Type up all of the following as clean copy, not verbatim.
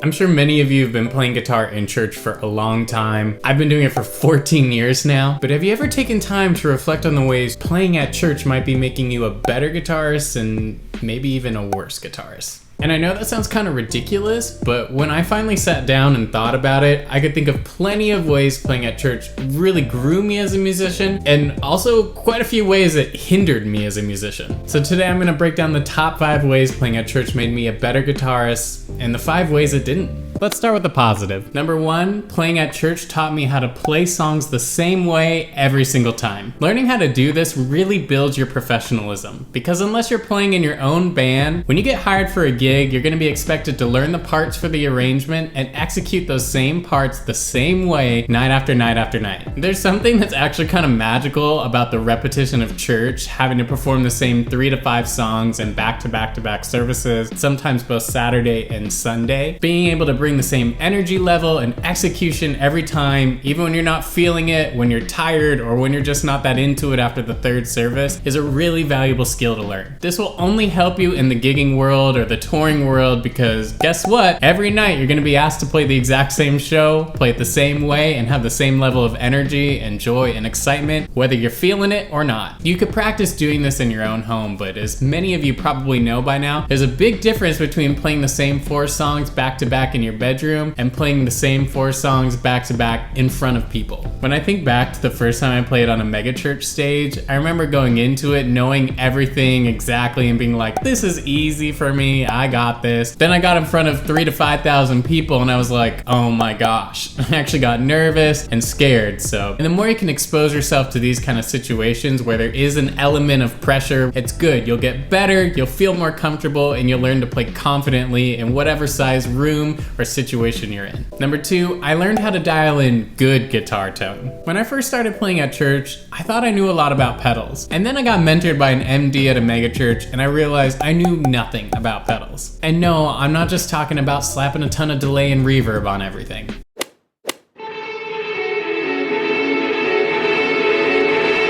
I'm sure many of you have been playing guitar in church for a long time. I've been doing it for 14 years now. But have you ever taken time to reflect on the ways playing at church might be making you a better guitarist and maybe even a worse guitarist? And I know that sounds kind of ridiculous, but when I finally sat down and thought about it, I could think of plenty of ways playing at church really grew me as a musician, and also quite a few ways it hindered me as a musician. So today I'm going to break down the top 5 ways playing at church made me a better guitarist, and the 5 ways it didn't. Let's start with the positive. Number 1, playing at church taught me how to play songs the same way every single time. Learning how to do this really builds your professionalism, because unless you're playing in your own band, when you get hired for a gig, you're going to be expected to learn the parts for the arrangement and execute those same parts the same way night after night after night. There's something that's actually kind of magical about the repetition of church, having to perform the same 3 to 5 songs in back-to-back-to-back services, sometimes both Saturday and Sunday. Being able to bring the same energy level and execution every time, even when you're not feeling it, when you're tired, or when you're just not that into it after the 3rd service, is a really valuable skill to learn. This will only help you in the gigging world or the touring world, because guess what? Every night you're going to be asked to play the exact same show, play it the same way, and have the same level of energy and joy and excitement, whether you're feeling it or not. You could practice doing this in your own home, but as many of you probably know by now, there's a big difference between playing the same 4 songs back to back in your bedroom and playing the same 4 songs back to back in front of people. When I think back to the first time I played on a megachurch stage, I remember going into it knowing everything exactly and being like, this is easy for me, I got this. Then I got in front of 3,000 to 5,000 people and I was like, oh my gosh. I actually got nervous and scared. And the more you can expose yourself to these kind of situations where there is an element of pressure, it's good. You'll get better, you'll feel more comfortable, and you'll learn to play confidently in whatever size room or situation you're in. Number 2, I learned how to dial in good guitar tone. When I first started playing at church, I thought I knew a lot about pedals. And then I got mentored by an MD at a megachurch and I realized I knew nothing about pedals. And no, I'm not just talking about slapping a ton of delay and reverb on everything.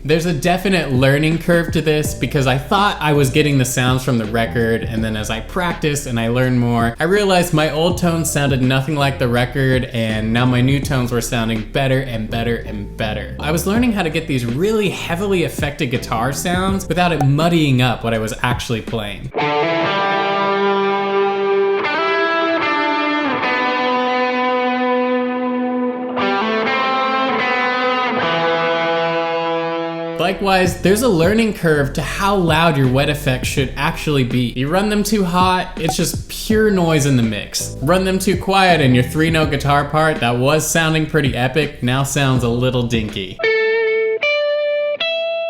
There's a definite learning curve to this, because I thought I was getting the sounds from the record, and then as I practiced and I learned more, I realized my old tones sounded nothing like the record, and now my new tones were sounding better and better and better. I was learning how to get these really heavily affected guitar sounds without it muddying up what I was actually playing. Likewise, there's a learning curve to how loud your wet effects should actually be. You run them too hot, it's just pure noise in the mix. Run them too quiet and your 3-note guitar part that was sounding pretty epic now sounds a little dinky.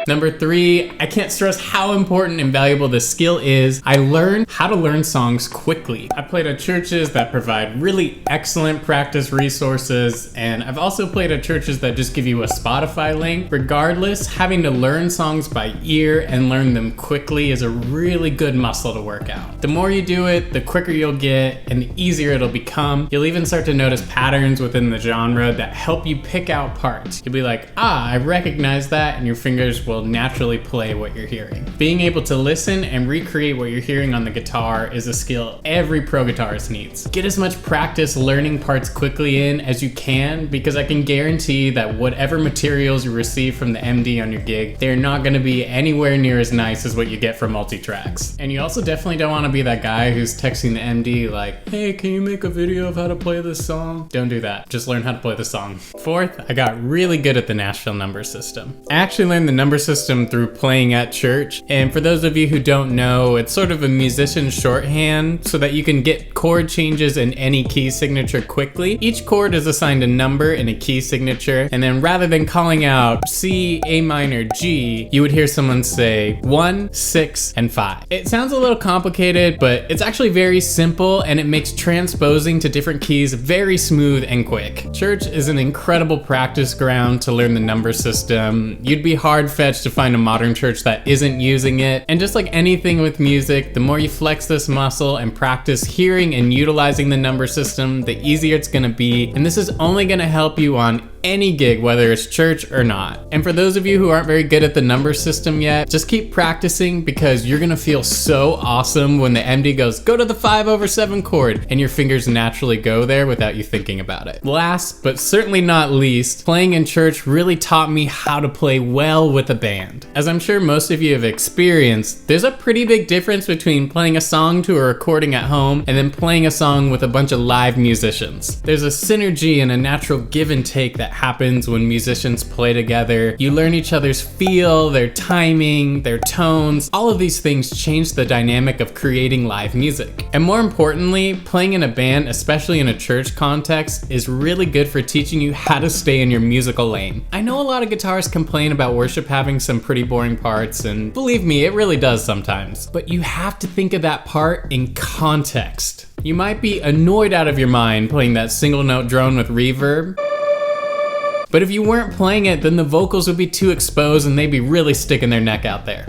Number 3, I can't stress how important and valuable this skill is. I learned how to learn songs quickly. I played at churches that provide really excellent practice resources, and I've also played at churches that just give you a Spotify link. Regardless, having to learn songs by ear and learn them quickly is a really good muscle to work out. The more you do it, the quicker you'll get and the easier it'll become. You'll even start to notice patterns within the genre that help you pick out parts. You'll be like, I recognize that, and your fingers will naturally play what you're hearing. Being able to listen and recreate what you're hearing on the guitar is a skill every pro guitarist needs. Get as much practice learning parts quickly in as you can, because I can guarantee that whatever materials you receive from the MD on your gig, they're not going to be anywhere near as nice as what you get from multi-tracks. And you also definitely don't want to be that guy who's texting the MD like, hey, can you make a video of how to play this song? Don't do that. Just learn how to play the song. 4th, I got really good at the Nashville number system. I actually learned the number system through playing at church, and for those of you who don't know, it's sort of a musician shorthand so that you can get chord changes in any key signature quickly. Each chord is assigned a number and a key signature, and then rather than calling out C, A minor, G, you would hear someone say 1, 6, and 5. It sounds a little complicated, but it's actually very simple, and it makes transposing to different keys very smooth and quick. Church is an incredible practice ground to learn the number system. You'd be hard-fetched to find a modern church that isn't using it. And just like anything with music, the more you flex this muscle and practice hearing and utilizing the number system, the easier it's gonna be. And this is only gonna help you on any gig, whether it's church or not. And for those of you who aren't very good at the number system yet, just keep practicing because you're gonna feel so awesome when the MD goes, go to the 5/7 chord, and your fingers naturally go there without you thinking about it. Last, but certainly not least, playing in church really taught me how to play well with a band. As I'm sure most of you have experienced, there's a pretty big difference between playing a song to a recording at home and then playing a song with a bunch of live musicians. There's a synergy and a natural give and take that happens when musicians play together. You learn each other's feel, their timing, their tones. All of these things change the dynamic of creating live music. And more importantly, playing in a band, especially in a church context, is really good for teaching you how to stay in your musical lane. I know a lot of guitarists complain about worship having some pretty boring parts, and believe me, it really does sometimes. But you have to think of that part in context. You might be annoyed out of your mind playing that single note drone with reverb, but if you weren't playing it, then the vocals would be too exposed and they'd be really sticking their neck out there.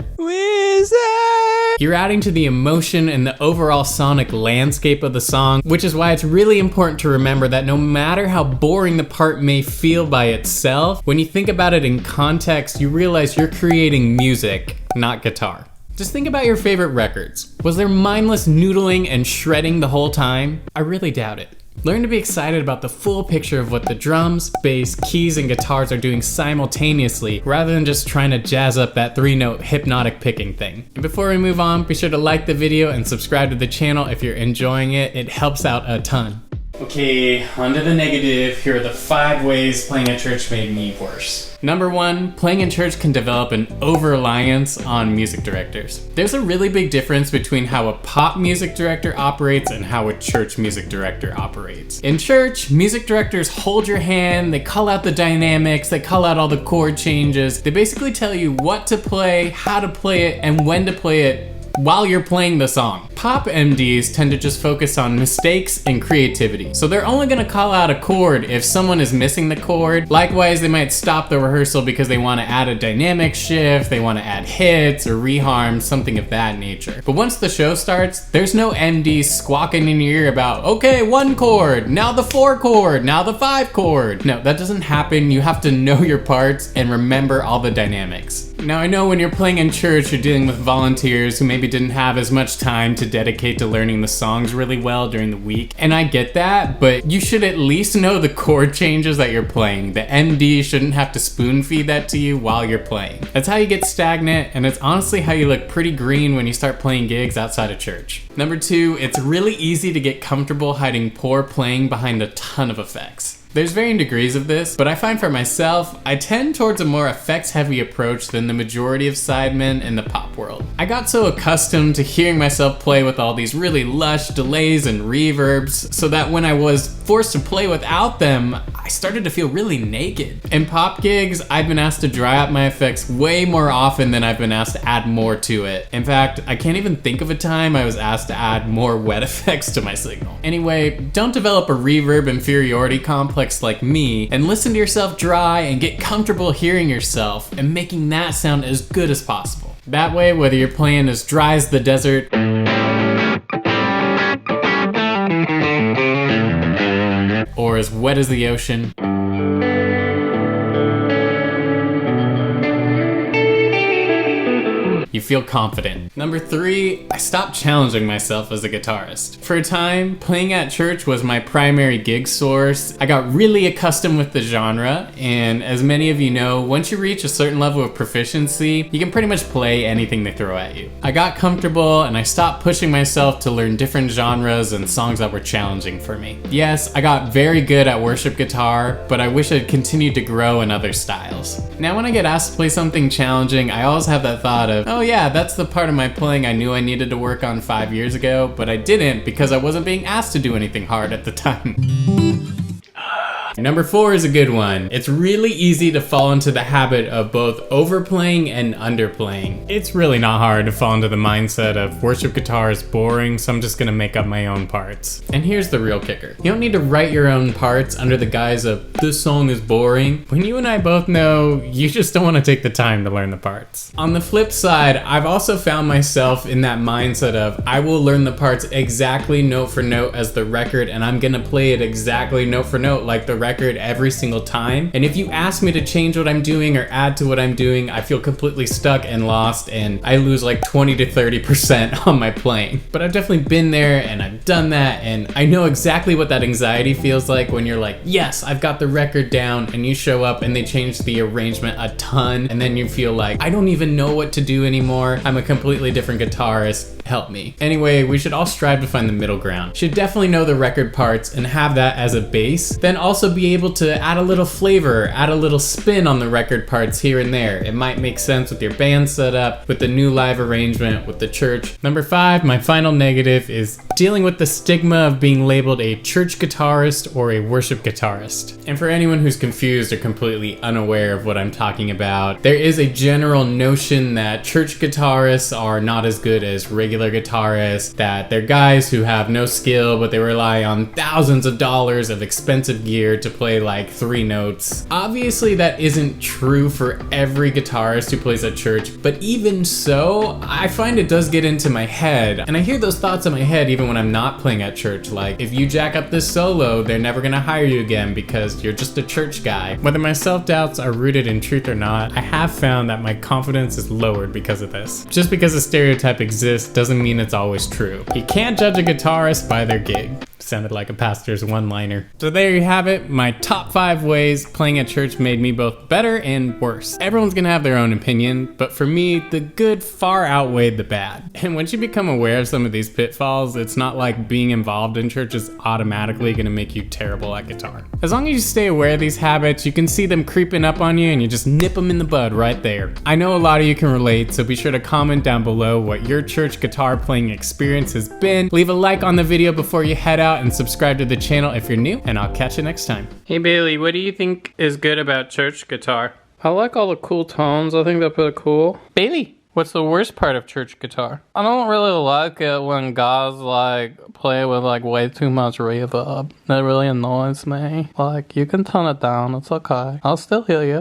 You're adding to the emotion and the overall sonic landscape of the song, which is why it's really important to remember that no matter how boring the part may feel by itself, when you think about it in context, you realize you're creating music, not guitar. Just think about your favorite records. Was there mindless noodling and shredding the whole time? I really doubt it. Learn to be excited about the full picture of what the drums, bass, keys, and guitars are doing simultaneously, rather than just trying to jazz up that 3-note hypnotic picking thing. And before we move on, be sure to like the video and subscribe to the channel if you're enjoying it. It helps out a ton. Okay, on to the negative. Here are the 5 ways playing at church made me worse. Number 1, playing in church can develop an over-reliance on music directors. There's a really big difference between how a pop music director operates and how a church music director operates. In church, music directors hold your hand, they call out the dynamics, they call out all the chord changes. They basically tell you what to play, how to play it, and when to play it while you're playing the song. Pop MDs tend to just focus on mistakes and creativity. So they're only gonna call out a chord if someone is missing the chord. Likewise, they might stop the rehearsal because they wanna add a dynamic shift, they wanna add hits or reharms, something of that nature. But once the show starts, there's no MD squawking in your ear about, okay, 1 chord, now the 4 chord, now the 5 chord. No, that doesn't happen. You have to know your parts and remember all the dynamics. Now I know when you're playing in church, you're dealing with volunteers who maybe didn't have as much time to dedicate to learning the songs really well during the week. And I get that, but you should at least know the chord changes that you're playing. The MD shouldn't have to spoon feed that to you while you're playing. That's how you get stagnant, and it's honestly how you look pretty green when you start playing gigs outside of church. Number 2, it's really easy to get comfortable hiding poor playing behind a ton of effects. There's varying degrees of this, but I find for myself, I tend towards a more effects-heavy approach than the majority of sidemen in the pop world. I got so accustomed to hearing myself play with all these really lush delays and reverbs, so that when I was forced to play without them, I started to feel really naked. In pop gigs, I've been asked to dry out my effects way more often than I've been asked to add more to it. In fact, I can't even think of a time I was asked to add more wet effects to my signal. Anyway, don't develop a reverb inferiority complex like me, and listen to yourself dry and get comfortable hearing yourself and making that sound as good as possible. That way, whether you're playing as dry as the desert or as wet as the ocean, you feel confident. Number 3, I stopped challenging myself as a guitarist. For a time, playing at church was my primary gig source. I got really accustomed with the genre, and as many of you know, once you reach a certain level of proficiency, you can pretty much play anything they throw at you. I got comfortable and I stopped pushing myself to learn different genres and songs that were challenging for me. Yes, I got very good at worship guitar, but I wish I'd continued to grow in other styles. Now when I get asked to play something challenging, I always have that thought of, oh yeah, that's the part of my playing I knew I needed to work on 5 years ago, but I didn't because I wasn't being asked to do anything hard at the time. Number 4 is a good one. It's really easy to fall into the habit of both overplaying and underplaying. It's really not hard to fall into the mindset of worship guitar is boring, so I'm just gonna make up my own parts. And here's the real kicker. You don't need to write your own parts under the guise of this song is boring, when you and I both know you just don't want to take the time to learn the parts. On the flip side, I've also found myself in that mindset of I will learn the parts exactly note for note as the record, and I'm gonna play it exactly note for note like the record every single time. And if you ask me to change what I'm doing or add to what I'm doing, I feel completely stuck and lost, and I lose like 20 to 30% on my playing. But I've definitely been there and I've done that, and I know exactly what that anxiety feels like when you're like, yes, I've got the record down, and you show up and they change the arrangement a ton, and then you feel like, I don't even know what to do anymore. I'm a completely different guitarist. Help me. Anyway, we should all strive to find the middle ground. Should definitely know the record parts and have that as a base, then also be able to add a little flavor, add a little spin on the record parts here and there. It might make sense with your band setup, with the new live arrangement, with the church. Number 5, my final negative is dealing with the stigma of being labeled a church guitarist or a worship guitarist. And for anyone who's confused or completely unaware of what I'm talking about, there is a general notion that church guitarists are not as good as regular guitarists, that they're guys who have no skill, but they rely on thousands of dollars of expensive gear to play like 3 notes. Obviously that isn't true for every guitarist who plays at church, but even so, I find it does get into my head, and I hear those thoughts in my head even when I'm not playing at church, like, if you jack up this solo, they're never gonna hire you again because you're just a church guy. Whether my self-doubts are rooted in truth or not, I have found that my confidence is lowered because of this. Just because a stereotype exists doesn't mean it's always true. You can't judge a guitarist by their gig. Sounded like a pastor's one-liner. So there you have it, my top 5 ways playing at church made me both better and worse. Everyone's gonna have their own opinion, but for me, the good far outweighed the bad. And once you become aware of some of these pitfalls, it's not like being involved in church is automatically gonna make you terrible at guitar. As long as you stay aware of these habits, you can see them creeping up on you and you just nip them in the bud right there. I know a lot of you can relate, so be sure to comment down below what your church guitar playing experience has been. Leave a like on the video before you head out, and subscribe to the channel if you're new, and I'll catch you next time. Hey Bailey, what do you think is good about church guitar? I like all the cool tones. I think they're pretty cool. Bailey, what's the worst part of church guitar? I don't really like it when guys like play with like way too much reverb. That really annoys me. Like, you can tone it down, it's okay. I'll still hear you.